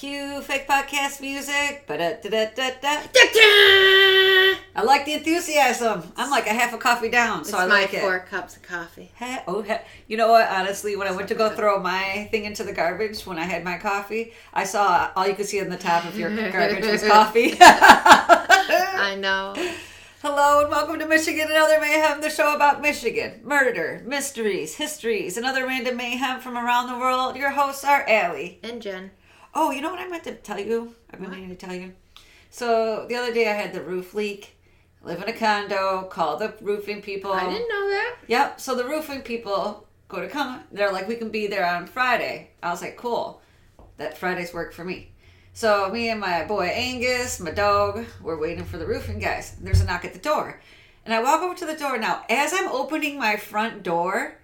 Cue fake podcast music. Ba-da-da-da-da-da. I like the enthusiasm. I'm like a half a coffee down, so I like it. It's my 4 cups of coffee. You know what? Honestly, when I went to go throw my thing into the garbage when I had my coffee, I saw all you could see on the top of your garbage was coffee. I know. Hello and welcome to Michigan and Other Mayhem, the show about Michigan, murder, mysteries, histories, and other random mayhem from around the world. Your hosts are Allie. And Jen. Oh, you know what I meant to tell you? I've been meaning to tell you. So the other day I had the roof leak. I live in a condo. Call the roofing people. I didn't know that. Yep. So the roofing people go to come. They're like, we can be there on Friday. I was like, cool. That Friday's work for me. So me and my boy Angus, my dog, we're waiting for the roofing guys. There's a knock at the door. And I walk over to the door. Now, as I'm opening my front door,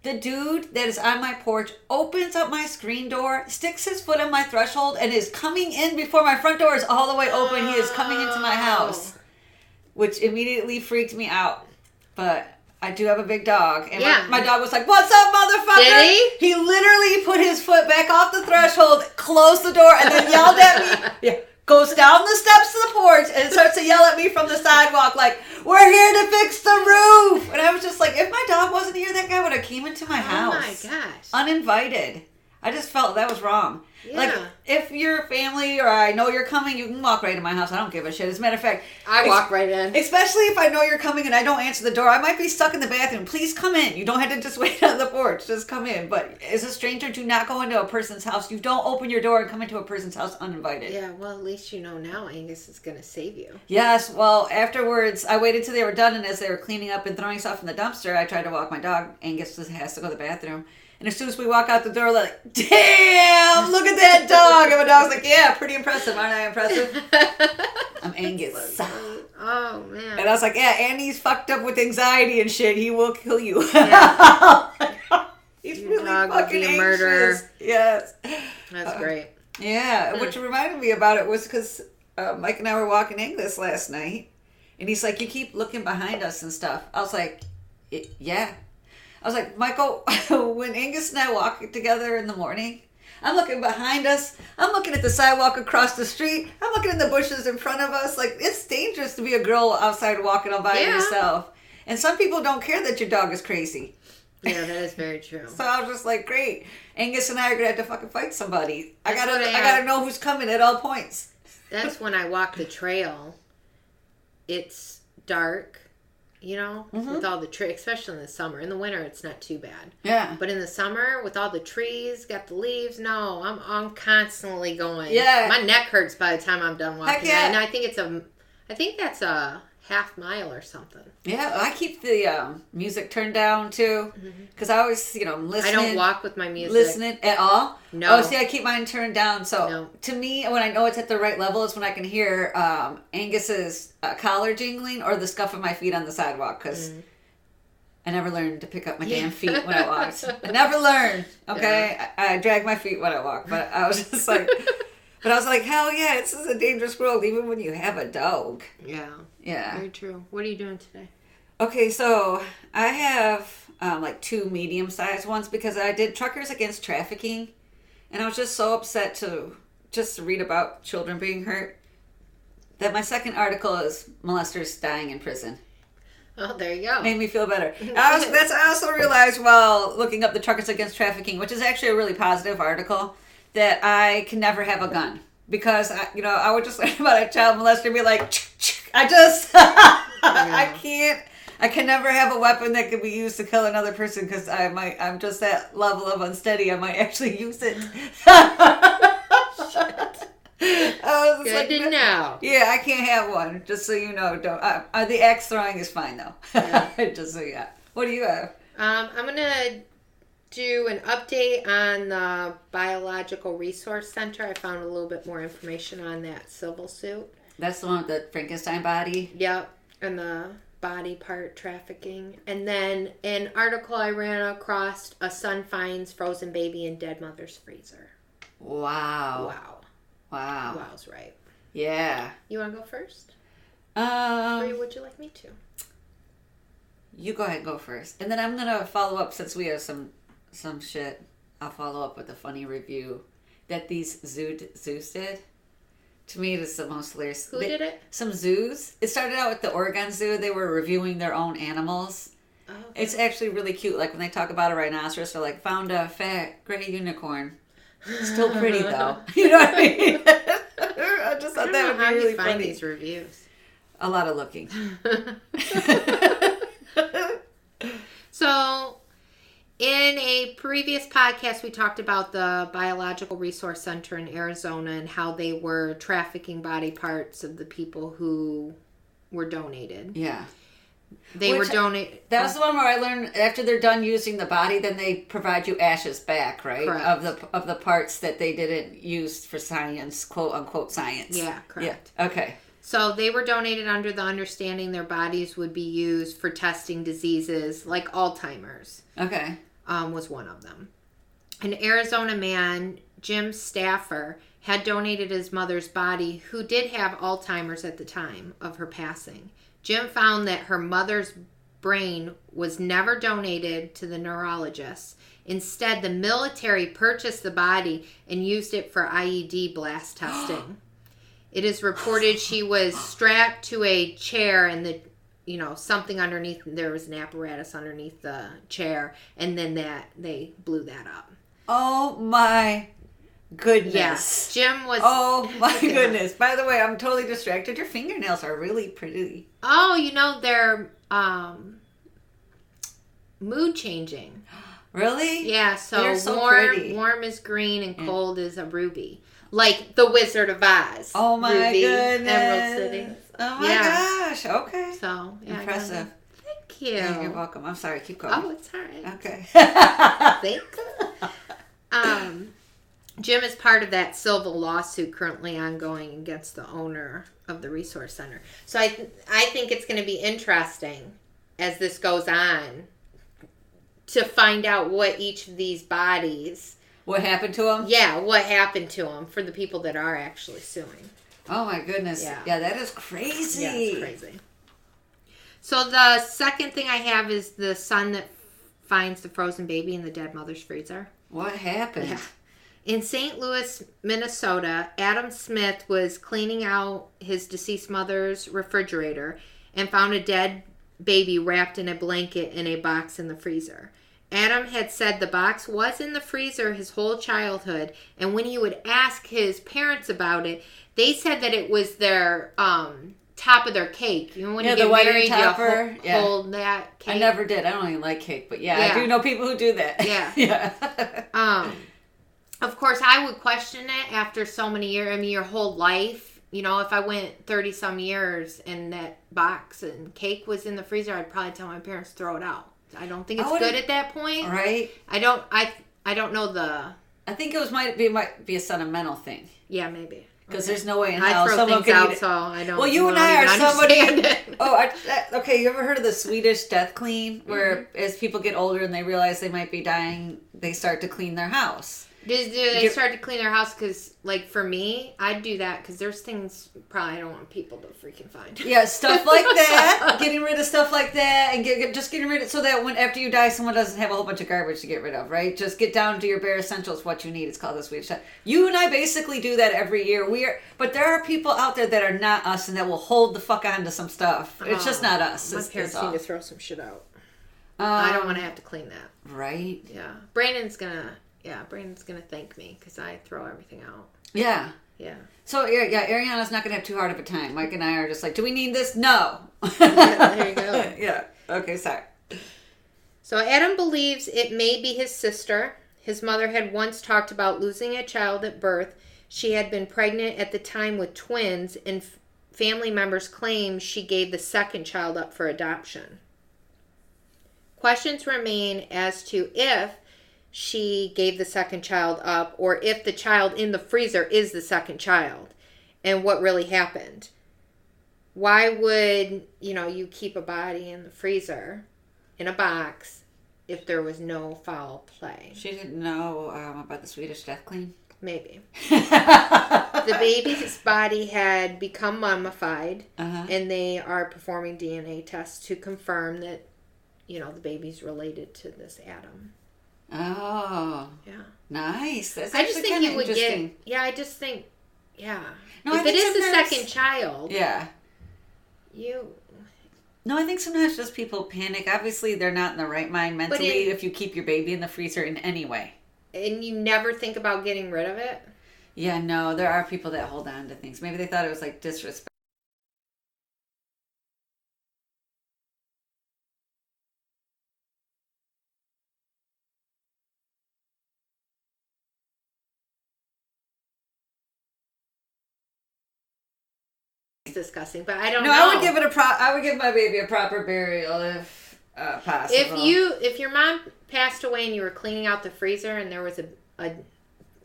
the dude that is on my porch opens up my screen door, sticks his foot on my threshold, and is coming in before my front door is all the way open. He is coming into my house, which immediately freaked me out. But I do have a big dog. And my dog was like, "What's up, motherfucker?" Did he? He literally put his foot back off the threshold, closed the door, and then yelled at me. Yeah. Goes down the steps to the porch and starts to yell at me from the sidewalk like, "We're here to fix the roof." And I was just like, if my dog wasn't here, that guy would have came into my house. Oh my gosh. Uninvited. I just felt that was wrong. Yeah. Like, if you're family or I know you're coming, you can walk right in my house. I don't give a shit. As a matter of fact, I walk right in. Especially if I know you're coming and I don't answer the door. I might be stuck in the bathroom. Please come in. You don't have to just wait on the porch. Just come in. But as a stranger, do not go into a person's house. You don't open your door and come into a person's house uninvited. Yeah, well, at least you know now Angus is going to save you. Yes, well, afterwards, I waited till they were done, and as they were cleaning up and throwing stuff in the dumpster, I tried to walk my dog. Angus has to go to the bathroom. And as soon as we walk out the door, like, damn, look at that dog. And my dog's like, yeah, pretty impressive. Aren't I impressive? I'm Angus. Oh, man. And I was like, yeah, and he's fucked up with anxiety and shit. He will kill you. Yeah. He's Your really dog fucking would be a anxious. murderer. Yes. That's great. Yeah, which reminded me about it was because Mike and I were walking Angus last night. And he's like, you keep looking behind us and stuff. I was like, yeah. I was like, Michael, when Angus and I walk together in the morning, I'm looking behind us. I'm looking at the sidewalk across the street. I'm looking at the bushes in front of us. Like, it's dangerous to be a girl outside walking all by yourself. And some people don't care that your dog is crazy. Yeah, that is very true. So I was just like, great. Angus and I are going to have to fucking fight somebody. I gotta know who's coming at all points. That's when I walk the trail. It's dark. You know, with all the trees, especially in the summer. In the winter, it's not too bad. Yeah. But in the summer, with all the trees, got the leaves, no, I'm constantly going. Yeah. My neck hurts by the time I'm done walking. Heck yeah. And I think that's a half mile or something. Yeah, I keep the music turned down too, because I always, listening. I don't walk with my music. Listening at all? No. Oh, see, I keep mine turned down. So to me, when I know it's at the right level, is when I can hear Angus's collar jingling or the scuff of my feet on the sidewalk, because I never learned to pick up my damn feet when I walked. I never learned. Okay, yeah. I drag my feet when I walk, but I was just like. But I was like, hell yeah, this is a dangerous world, even when you have a dog. Yeah. Yeah. Very true. What are you doing today? Okay, so I have like 2 medium-sized ones because I did Truckers Against Trafficking. And I was just so upset to just read about children being hurt that my second article is Molesters dying in prison. Oh, there you go. Made me feel better. I also realized while looking up the Truckers Against Trafficking, which is actually a really positive article, that I can never have a gun because I would just learn about a child molester and be like, I can never have a weapon that could be used to kill another person because I'm just that level of unsteady. I might actually use it. Good to know. Yeah, I can't have one. Just so you know, don't. The axe throwing is fine though. Yeah. Just so What do you have? I'm gonna do an update on the Biological Resource Center. I found a little bit more information on that civil suit. That's the one with the Frankenstein body? Yep, and the body part trafficking. And then an article I ran across, a son finds frozen baby in dead mother's freezer. Wow. Wow's right. Yeah. You want to go first? Or would you like me to? You go ahead and go first. And then I'm going to follow up since we have some shit. I'll follow up with a funny review that these zoos did. To me, it is the most hilarious. Who did it? Some zoos. It started out with the Oregon Zoo. They were reviewing their own animals. Oh, okay. It's actually really cute. Like when they talk about a rhinoceros, they're like, found a fat gray unicorn. Still pretty though. You know what I mean? I just thought that would be really funny. Find these reviews. A lot of looking. So, in a previous podcast, we talked about the Biological Resource Center in Arizona and how they were trafficking body parts of the people who were donated. Yeah. They were donated. That was the one where I learned after they're done using the body, then they provide you ashes back, right? Correct. Of the parts that they didn't use for science, quote unquote science. Yeah, correct. Yeah. Okay. So they were donated under the understanding their bodies would be used for testing diseases like Alzheimer's. Okay. Was one of them. An Arizona man, Jim Staffer, had donated his mother's body, who did have Alzheimer's at the time of her passing. Jim found that her mother's brain was never donated to the neurologist. Instead, the military purchased the body and used it for IED blast testing. It is reported she was strapped to a chair and something underneath. There was an apparatus underneath the chair, and then they blew that up. Oh my goodness. Yes. Jim was... Oh my goodness. By the way, I'm totally distracted. Your fingernails are really pretty. Oh, they're mood changing. Really? Yeah, so, pretty. Warm is green and cold is a ruby. Like the Wizard of Oz. Oh my Ruby, goodness. Emerald City. Oh my gosh. Okay. So, yeah. Impressive. Thank you. Yeah, you're welcome. I'm sorry. Keep going. Oh, it's all right. Okay. Thanks. Jim is part of that civil lawsuit currently ongoing against the owner of the resource center. So I think it's going to be interesting as this goes on to find out what each of these bodies... What happened to them? Yeah, what happened to them for the people that are actually suing. Oh my goodness. Yeah, that is crazy. Yeah, it's crazy. So the second thing I have is the son that finds the frozen baby in the dead mother's freezer. What happened? Yeah. In St. Louis, Minnesota, Adam Smith was cleaning out his deceased mother's refrigerator and found a dead baby wrapped in a blanket in a box in the freezer. Adam had said the box was in the freezer his whole childhood, and when he would ask his parents about it, they said that it was their top of their cake. You know, when you get married, topper, you hold that cake. I never did. I don't even like cake, but I do know people who do that. Yeah. Yeah. Of course, I would question it after so many years. I mean, your whole life. You know, if I went 30-some years and that box and cake was in the freezer, I'd probably tell my parents to throw it out. I don't think it's good at that point. Right. I don't know the... I think it might be a sentimental thing. Yeah, maybe. Because there's no way in hell someone can eat it. So I don't. Well, you and I are somebody... Okay, you ever heard of the Swedish death clean? Where as people get older and they realize they might be dying, they start to clean their house. Do they start to clean their house? Because, like, for me, I'd do that because there's things probably I don't want people to freaking find. Yeah, stuff like that. Getting rid of stuff like that. And just getting rid of so that when after you die, someone doesn't have a whole bunch of garbage to get rid of, right? Just get down to your bare essentials, what you need. It's called the Swedish death. You and I basically do that every year. But there are people out there that are not us and that will hold the fuck on to some stuff. It's just not us. My parents need to throw some shit out. I don't want to have to clean that. Right? Yeah. Brandon's gonna thank me because I throw everything out. Yeah. Yeah. So, Ariana's not gonna have too hard of a time. Mike and I are just like, do we need this? No. Yeah, there you go. Yeah. Okay, sorry. So, Adam believes it may be his sister. His mother had once talked about losing a child at birth. She had been pregnant at the time with twins, and family members claim she gave the second child up for adoption. Questions remain as to if she gave the second child up or if the child in the freezer is the second child and what really happened. Why would, you keep a body in the freezer in a box if there was no foul play? She didn't know about the Swedish death clean? Maybe. The baby's body had become mummified and they are performing DNA tests to confirm that, the baby's related to this Adam. Oh. Yeah. Nice. That's I just actually think kind you of would interesting. get. Yeah, I just think. Yeah. No, if I it think is the sometimes- second child, Yeah. you. No, I think sometimes just people panic. Obviously, they're not in the right mind mentally if you keep your baby in the freezer in any way. And you never think about getting rid of it? Yeah, no, there are people that hold on to things. Maybe they thought it was like disrespect. It's disgusting, but I don't know. No, I would give it I would give my baby a proper burial if possible. If your mom passed away and you were cleaning out the freezer and there was a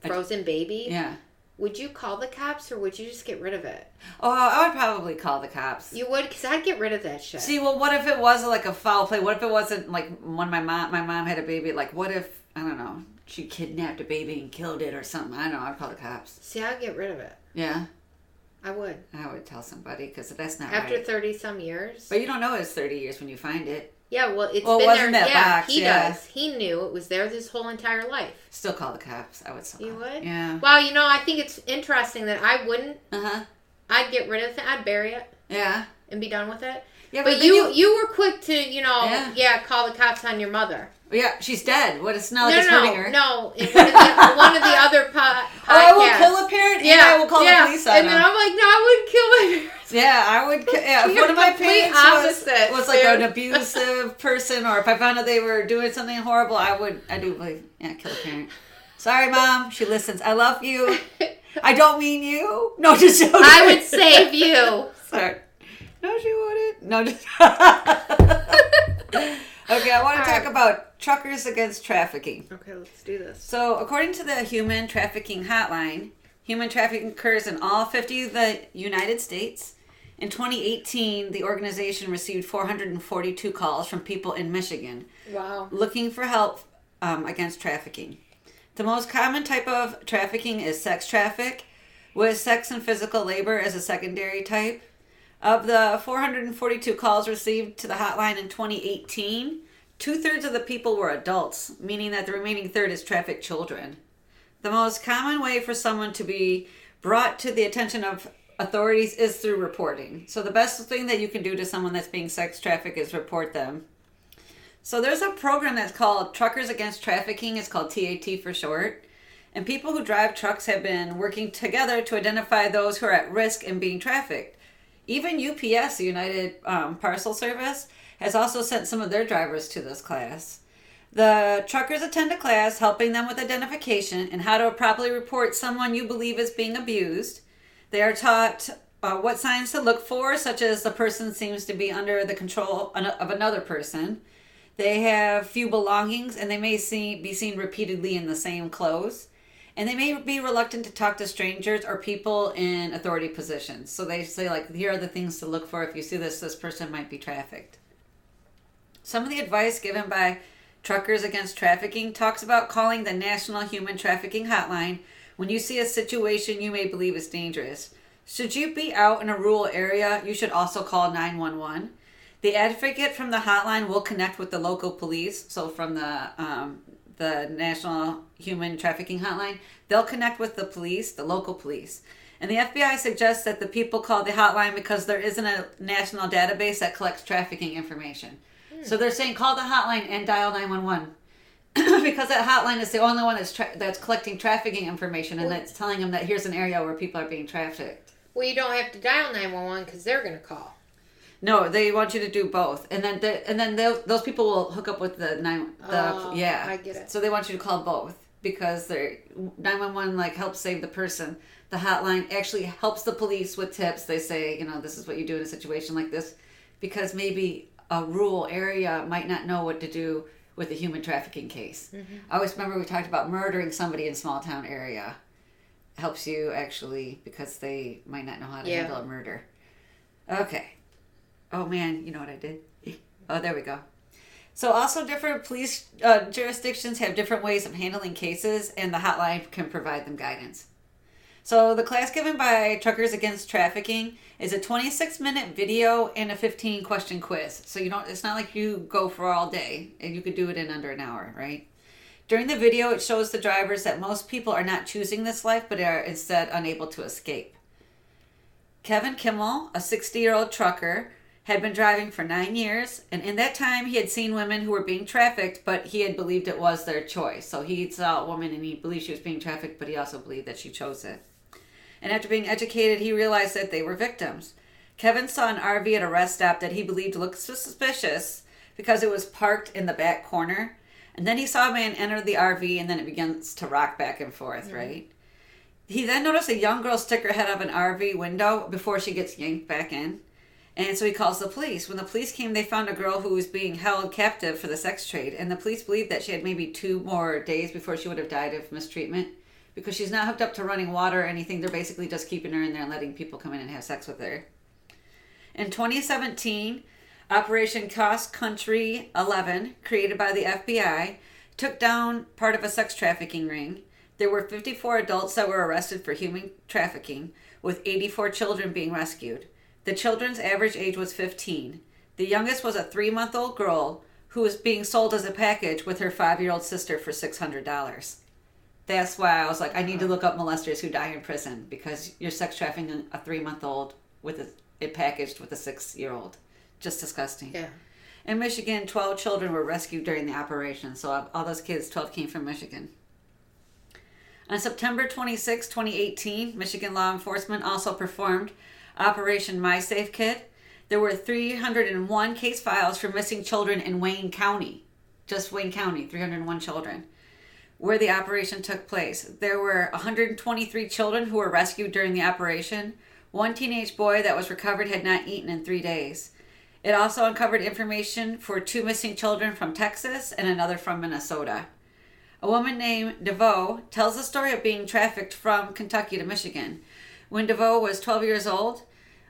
frozen baby, yeah. Would you call the cops or would you just get rid of it? Oh, I would probably call the cops. You would? Because I'd get rid of that shit. See, well, what if it was like a foul play? What if it wasn't like when my mom had a baby? Like, what if, I don't know, she kidnapped a baby and killed it or something? I don't know. I'd call the cops. See, I'd get rid of it. Yeah? I would. I would tell somebody because that's not After right. 30 some years. But you don't know it's 30 years when you find it. Yeah, well, it's well, been wasn't there. That yeah, box, he yeah. does. He knew it was there his whole entire life. Still call the cops. I would still call. You would? Yeah. Well, you know, I think it's interesting that I wouldn't. Uh-huh. I'd get rid of it. I'd bury it. Yeah. And be done with it. Yeah, but you were quick to, call the cops on your mother. Yeah, she's dead. What? It's not like it's hurting her. No, in one of the other podcasts. I will kill a parent and I will call the police on and then I'm like, no, I wouldn't kill my parents. Yeah, I would. Yeah, if one of my parents was like an abusive person, or if I found out they were doing something horrible, I do believe, kill a parent. Sorry, Mom. She listens. I love you. I don't mean you. No, just joking. I would save you. Sorry. No, she wouldn't. No, just. Okay, I want to talk about truckers against trafficking. Okay, let's do this. So, according to the Human Trafficking Hotline, human trafficking occurs in all 50 of the United States. In 2018, the organization received 442 calls from people in Michigan. Wow. Looking for help against trafficking. The most common type of trafficking is sex traffic, with sex and physical labor as a secondary type. Of the 442 calls received to the hotline in 2018, 2/3 of the people were adults, meaning that the remaining third is trafficked children. The most common way for someone to be brought to the attention of authorities is through reporting. So the best thing that you can do to someone that's being sex trafficked is report them. So there's a program that's called Truckers Against Trafficking. It's called TAT for short. And people who drive trucks have been working together to identify those who are at risk in being trafficked. Even UPS, the United Parcel Service, has also sent some of their drivers to this class. The truckers attend a class helping them with identification and how to properly report someone you believe is being abused. They are taught what signs to look for, such as the person seems to be under the control of another person. They have few belongings and they may be seen repeatedly in the same clothes. And they may be reluctant to talk to strangers or people in authority positions. So they say, like, here are the things to look for. If you see this person might be trafficked. Some of the advice given by Truckers Against Trafficking talks about calling the National Human Trafficking Hotline when you see a situation you may believe is dangerous. Should you be out in a rural area, you should also call 911. The advocate from the hotline will connect with the local police. So from the National Human Trafficking Hotline, they'll connect with the police, the local police. And the FBI suggests that the people call the hotline because there isn't a national database that collects trafficking information. So they're saying call the hotline and dial 911 because that hotline is the only one that's collecting trafficking information and that's telling them that here's an area where people are being trafficked. Well, you don't have to dial 911 because they're going to call. No, they want you to do both, and then those people will hook up with the I get it. So they want you to call both because 911 helps save the person. The hotline actually helps the police with tips. They say, this is what you do in a situation like this, because maybe a rural area might not know what to do with a human trafficking case. Mm-hmm. I always remember we talked about murdering somebody in a small town area. Helps you actually because they might not know how to handle a murder. Okay. Oh man, you know what I did? Oh, there we go. So also different police jurisdictions have different ways of handling cases, and the hotline can provide them guidance. So the class given by Truckers Against Trafficking is a 26-minute video and a 15-question quiz. So it's not like you go for all day, and you could do it in under an hour, right? During the video, it shows the drivers that most people are not choosing this life, but are instead unable to escape. Kevin Kimmel, a 60-year-old trucker, had been driving for 9 years, and in that time he had seen women who were being trafficked, but he had believed it was their choice. So he saw a woman and he believed she was being trafficked, but he also believed that she chose it. And after being educated, he realized that they were victims. Kevin saw an RV at a rest stop that he believed looked suspicious because it was parked in the back corner. And then he saw a man enter the RV, and then it begins to rock back and forth, right? He then noticed a young girl stick her head up an RV window before she gets yanked back in. And so he calls the police. When the police came, they found a girl who was being held captive for the sex trade. And the police believed that she had maybe 2 more days before she would have died of mistreatment. Because she's not hooked up to running water or anything. They're basically just keeping her in there and letting people come in and have sex with her. In 2017, Operation Cross Country 11, created by the FBI, took down part of a sex trafficking ring. There were 54 adults that were arrested for human trafficking, with 84 children being rescued. The children's average age was 15. The youngest was a 3-month-old girl who was being sold as a package with her 5-year-old sister for $600. That's why I was like, I need to look up molesters who die in prison, because you're sex trafficking a 3-month-old with it packaged with a 6-year-old. Just disgusting. Yeah. In Michigan, 12 children were rescued during the operation. So of all those kids, 12 came from Michigan. On September 26, 2018, Michigan law enforcement also performed Operation My Safe Kid. There were 301 case files for missing children in Wayne County. Just Wayne County, 301 children, where the operation took place. There were 123 children who were rescued during the operation. One teenage boy that was recovered had not eaten in 3 days. It also uncovered information for 2 missing children from Texas and another from Minnesota. A woman named DeVoe tells the story of being trafficked from Kentucky to Michigan. When DeVoe was 12 years old,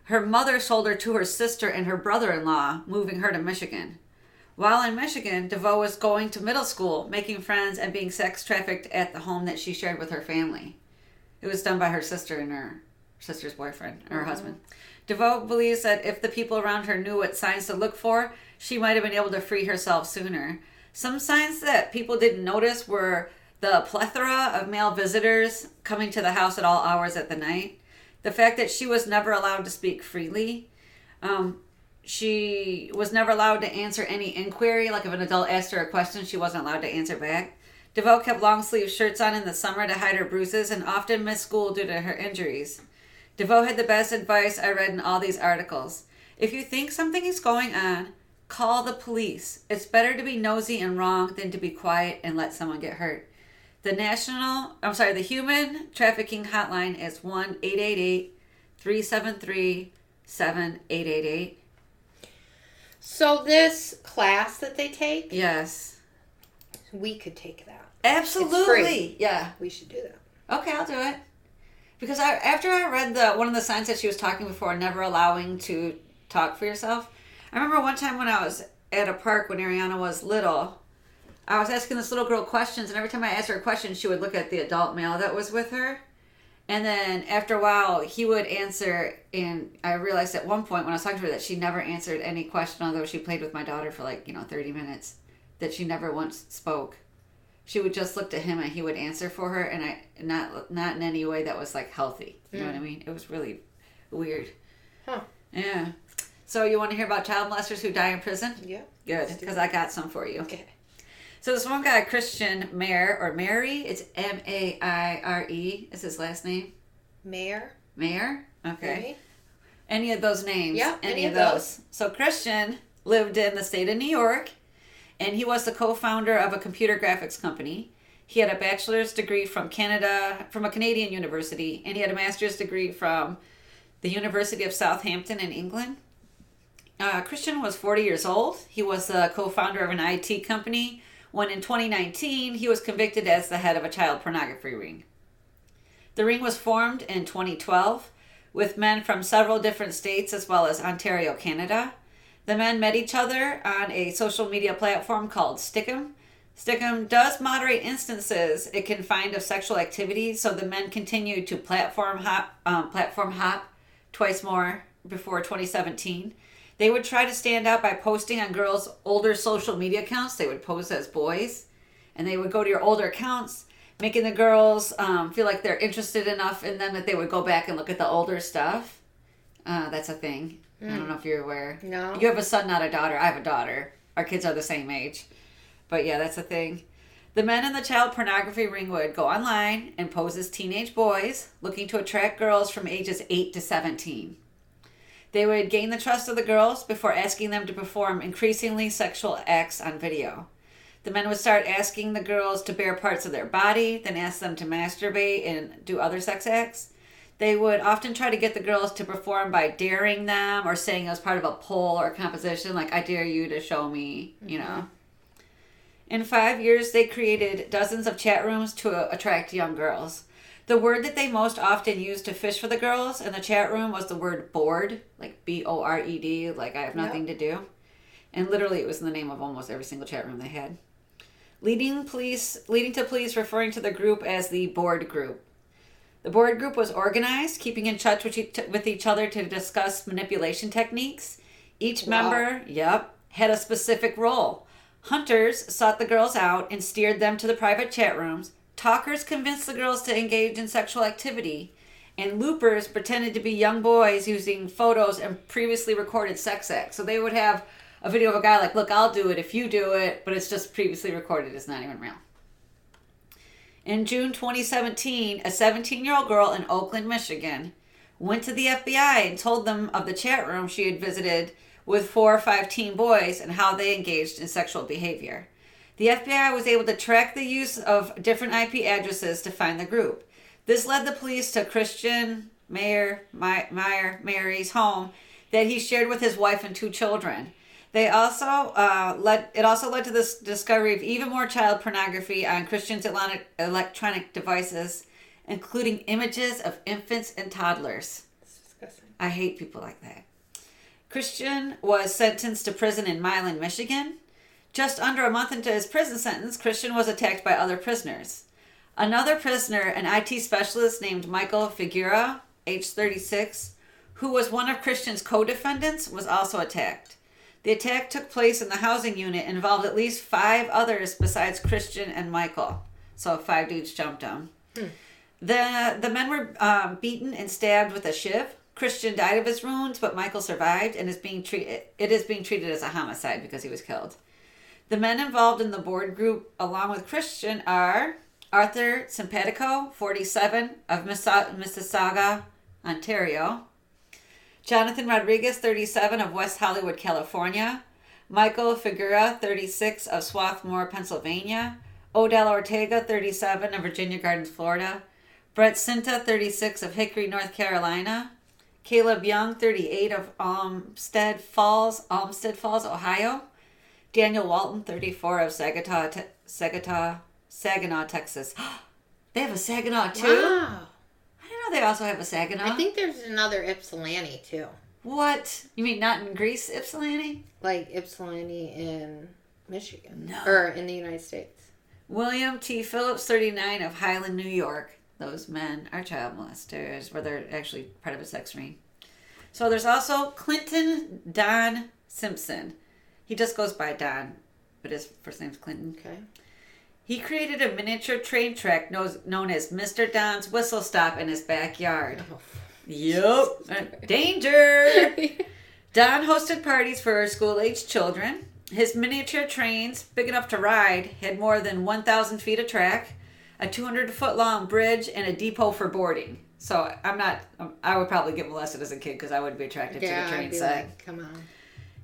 her mother sold her to her sister and her brother-in-law, moving her to Michigan. While in Michigan, DeVoe was going to middle school, making friends, and being sex trafficked at the home that she shared with her family. It was done by her sister and her sister's boyfriend, or her husband. DeVoe believes that if the people around her knew what signs to look for, she might have been able to free herself sooner. Some signs that people didn't notice were the plethora of male visitors coming to the house at all hours of the night, the fact that she was never allowed to speak freely, she was never allowed to answer any inquiry, like if an adult asked her a question, she wasn't allowed to answer back. DeVoe kept long sleeve shirts on in the summer to hide her bruises and often missed school due to her injuries. DeVoe had the best advice I read in all these articles. If you think something is going on, call the police. It's better to be nosy and wrong than to be quiet and let someone get hurt. The human trafficking hotline is 1-888-373-7888. So this class that they take, Yes. we could take that. Absolutely. It's free. Yeah. We should do that. Okay, I'll do it. Because after I read one of the signs that she was talking before, never allowing to talk for yourself. I remember one time when I was at a park when Ariana was little, I was asking this little girl questions, and every time I asked her a question, she would look at the adult male that was with her. And then after a while, he would answer, and I realized at one point when I was talking to her that she never answered any question, although she played with my daughter for 30 minutes, that she never once spoke. She would just look to him and he would answer for her, and not in any way that was healthy. You know what I mean? It was really weird. Huh. Yeah. So you want to hear about child molesters who die in prison? Yeah. Good, because I got some for you. Okay. So this one guy, Christian Mayer, or Mary, it's Maire is his last name. Mayor. Mayer? Okay. Maybe. Any of those names? Yeah, any of those. So Christian lived in the state of New York, and he was the co-founder of a computer graphics company. He had a bachelor's degree from Canada, from a Canadian university, and he had a master's degree from the University of Southampton in England. Christian was 40 years old. He was the co-founder of an IT company when in 2019 he was convicted as the head of a child pornography ring. The ring was formed in 2012 with men from several different states as well as Ontario, Canada. The men met each other on a social media platform called Stickum. Stickum does moderate instances it can find of sexual activity, so the men continued to platform hop twice more before 2017. They would try to stand out by posting on girls' older social media accounts. They would pose as boys. And they would go to your older accounts, making the girls feel like they're interested enough in them that they would go back and look at the older stuff. That's a thing. I don't know if you're aware. No. You have a son, not a daughter. I have a daughter. Our kids are the same age. But yeah, that's a thing. The men in the child pornography ring would go online and pose as teenage boys, looking to attract girls from ages 8 to 17. They would gain the trust of the girls before asking them to perform increasingly sexual acts on video. The men would start asking the girls to bare parts of their body, then ask them to masturbate and do other sex acts. They would often try to get the girls to perform by daring them or saying it was part of a poll or composition, like, I dare you to show me, you know. In 5 years, they created dozens of chat rooms to attract young girls. The word that they most often used to fish for the girls in the chat room was the word bored, like B-O-R-E-D, like I have nothing to do. And literally it was in the name of almost every single chat room they had. Leading to police referring to the group as the bored group. The board group was organized, keeping in touch with each other to discuss manipulation techniques. Each member, had a specific role. Hunters sought the girls out and steered them to the private chat rooms. Talkers convinced the girls to engage in sexual activity. And loopers pretended to be young boys using photos and previously recorded sex acts. So they would have a video of a guy like, look, I'll do it if you do it, but it's just previously recorded. It's not even real. In June 2017, a 17-year-old girl in Oakland, Michigan, went to the FBI and told them of the chat room she had visited with 4 or 5 teen boys and how they engaged in sexual behavior. The FBI was able to track the use of different IP addresses to find the group. This led the police to Christian Mary's home that he shared with his wife and 2 children. It also led to this discovery of even more child pornography on Christian's electronic devices, including images of infants and toddlers. That's disgusting. I hate people like that. Christian was sentenced to prison in Milan, Michigan. Just under a month into his prison sentence, Christian was attacked by other prisoners. Another prisoner, an IT specialist named Michael Figuera, age 36, who was one of Christian's co-defendants, was also attacked. The attack took place in the housing unit and involved at least 5 others besides Christian and Michael. So 5 dudes jumped him. The men were beaten and stabbed with a shiv. Christian died of his wounds, but Michael survived and is being treated as a homicide because he was killed. The men involved in the board group, along with Christian, are Arthur Simpatico, 47, of Mississauga, Ontario. Jonathan Rodriguez, 37, of West Hollywood, California. Michael Figuera, 36, of Swarthmore, Pennsylvania. Odell Ortega, 37, of Virginia Gardens, Florida. Brett Cinta, 36, of Hickory, North Carolina. Caleb Young, 38, of Olmsted Falls, Ohio. Daniel Walton, 34, of Saginaw, Texas. They have a Saginaw, too? Wow. I didn't know they also have a Saginaw. I think there's another Ypsilanti, too. What? You mean not in Greece, Ypsilanti? Like Ypsilanti in Michigan. No. Or in the United States. William T. Phillips, 39, of Highland, New York. Those men are child molesters, where they're actually part of a sex ring. So there's also Clinton Don Simpson. He just goes by Don, but his first name's Clinton. Okay. He created a miniature train track known as Mr. Don's Whistle Stop in his backyard. Oh. Yep. Danger! Don hosted parties for school-aged children. His miniature trains, big enough to ride, had more than 1,000 feet of track, a 200-foot-long bridge, and a depot for boarding. So I would probably get molested as a kid because I would be attracted to the train set. Like, come on.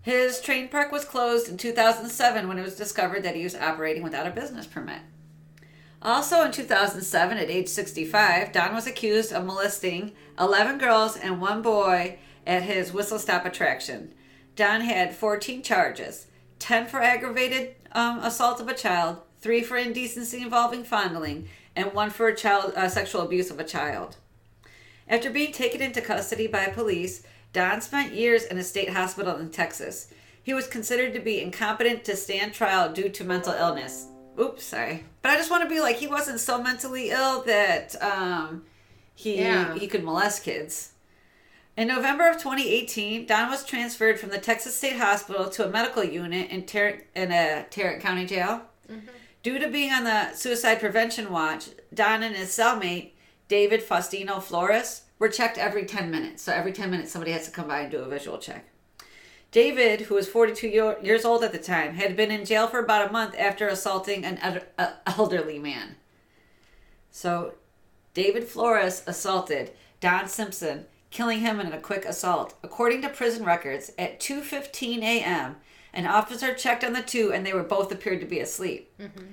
His train park was closed in 2007 when it was discovered that he was operating without a business permit. Also in 2007, at age 65, Don was accused of molesting 11 girls and 1 boy at his Whistle Stop attraction. Don had 14 charges, 10 for aggravated assault of a child, 3 for indecency involving fondling, and 1 for sexual abuse of a child. After being taken into custody by police, Don spent years in a state hospital in Texas. He was considered to be incompetent to stand trial due to mental illness. Oops, sorry. But I just want to be like, he wasn't so mentally ill that he could molest kids. In November of 2018, Don was transferred from the Texas State Hospital to a medical unit in Tarrant County Jail. Mm-hmm. Due to being on the suicide prevention watch, Don and his cellmate, David Faustino Flores, were checked every 10 minutes. So every 10 minutes, somebody has to come by and do a visual check. David, who was 42 years old at the time, had been in jail for about a month after assaulting an elderly man. So David Flores assaulted Don Simpson, killing him in a quick assault. According to prison records, at 2:15 a.m., an officer checked on the two and they were both appeared to be asleep. Mm-hmm.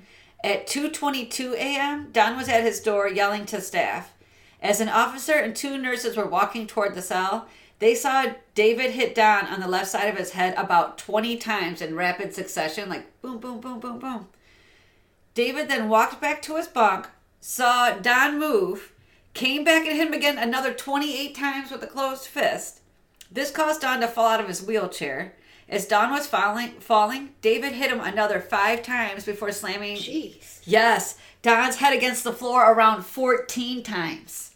At 2:22 a.m., Don was at his door yelling to staff. As an officer and two nurses were walking toward the cell, they saw David hit Don on the left side of his head about 20 times in rapid succession, like boom, boom, boom, boom, boom. David then walked back to his bunk, saw Don move, came back at him again another 28 times with a closed fist. This caused Don to fall out of his wheelchair. As Don was falling, David hit him another 5 times before slamming Don's head against the floor around 14 times.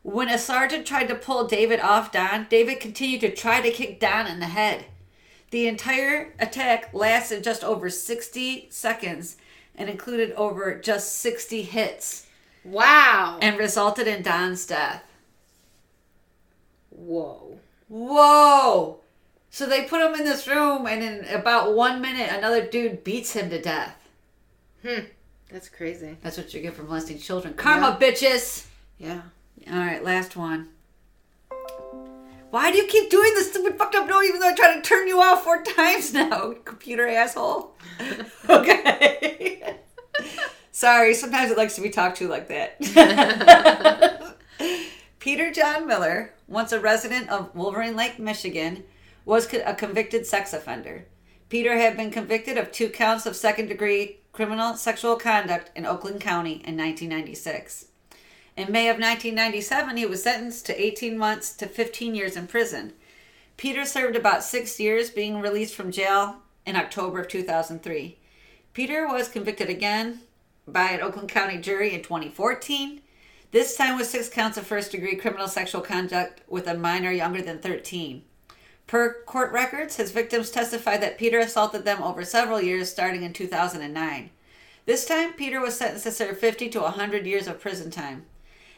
When a sergeant tried to pull David off Don, David continued to try to kick Don in the head. The entire attack lasted just over 60 seconds and included over just 60 hits. Wow. And resulted in Don's death. Whoa. So they put him in this room, and in about 1 minute, another dude beats him to death. That's crazy. That's what you get for molesting children. Karma, bitches! Yeah. Alright, last one. Why do you keep doing this stupid fucked up noise even though I tried to turn you off 4 times now, computer asshole? Okay. Sorry, sometimes it likes to be talked to like that. Peter John Miller, once a resident of Wolverine Lake, Michigan, was a convicted sex offender. Peter had been convicted of 2 counts of second-degree criminal sexual conduct in Oakland County in 1996. In May of 1997, he was sentenced to 18 months to 15 years in prison. Peter served about 6 years, being released from jail in October of 2003. Peter was convicted again by an Oakland County jury in 2014, this time with 6 counts of first-degree criminal sexual conduct with a minor younger than 13. Per court records, his victims testified that Peter assaulted them over several years, starting in 2009. This time, Peter was sentenced to serve 50 to 100 years of prison time.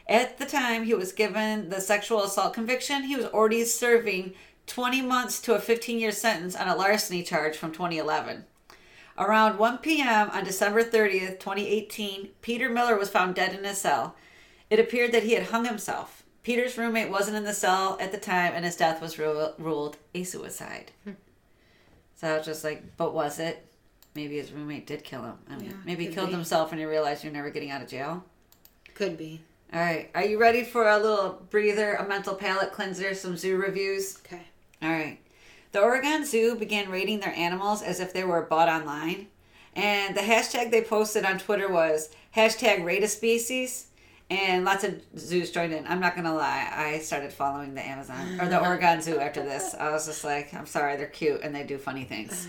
At the time he was given the sexual assault conviction, he was already serving 20 months to a 15-year sentence on a larceny charge from 2011. Around 1 p.m. on December 30th, 2018, Peter Miller was found dead in his cell. It appeared that he had hung himself. Peter's roommate wasn't in the cell at the time, and his death was ruled a suicide. So I was just like, but was it? Maybe his roommate did kill him. I mean, maybe he killed himself and he realized you're never getting out of jail. Could be. All right. Are you ready for a little breather, a mental palate cleanser, some zoo reviews? Okay. All right. The Oregon Zoo began rating their animals as if they were bought online. And the hashtag they posted on Twitter was #RateASpecies. And lots of zoos joined in. I'm not going to lie. I started following the Amazon or the Oregon Zoo after this. I was just like, I'm sorry, they're cute and they do funny things.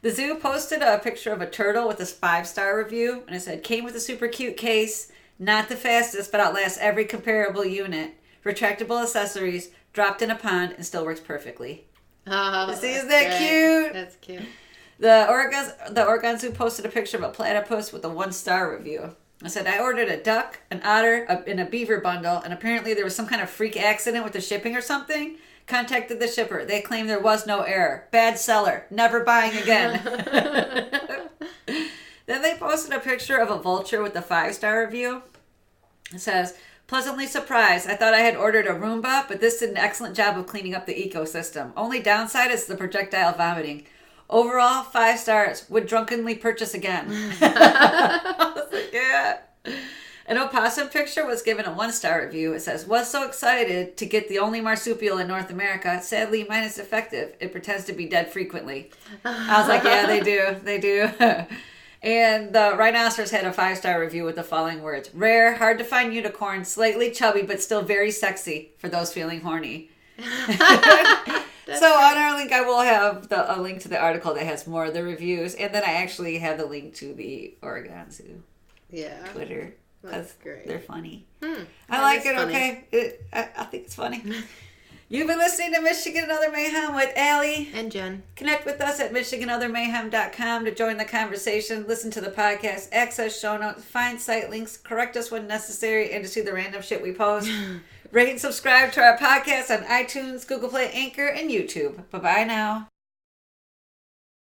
The zoo posted a picture of a turtle with a 5-star review. And it said, came with a super cute case. Not the fastest, but outlasts every comparable unit. Retractable accessories, dropped in a pond, and still works perfectly. Oh, see, is that cute? That's cute. The Oregon Zoo posted a picture of a platypus with a 1-star review. I said, I ordered a duck, an otter, and a beaver bundle, and apparently there was some kind of freak accident with the shipping or something. Contacted the shipper. They claimed there was no error. Bad seller. Never buying again. Then they posted a picture of a vulture with a 5-star review. It says, pleasantly surprised. I thought I had ordered a Roomba, but this did an excellent job of cleaning up the ecosystem. Only downside is the projectile vomiting. Overall, 5 stars. Would drunkenly purchase again. I was like, yeah. An opossum picture was given a 1-star review. It says, was so excited to get the only marsupial in North America. Sadly, mine is defective. It pretends to be dead frequently. I was like, yeah, they do. They do. And the rhinoceros had a 5-star review with the following words. Rare, hard to find unicorn, slightly chubby, but still very sexy for those feeling horny. So on our link, I will have a link to the article that has more of the reviews. And then I actually have the link to the Oregon Zoo Twitter. That's great. They're funny. I like it, funny. Okay? I think it's funny. You've been listening to Michigan and Other Mayhem with Allie and Jen. Connect with us at MichiganOtherMayhem.com to join the conversation, listen to the podcast, access show notes, find site links, correct us when necessary, and to see the random shit we post. Rate and subscribe to our podcast on iTunes, Google Play, Anchor, and YouTube. Bye-bye now.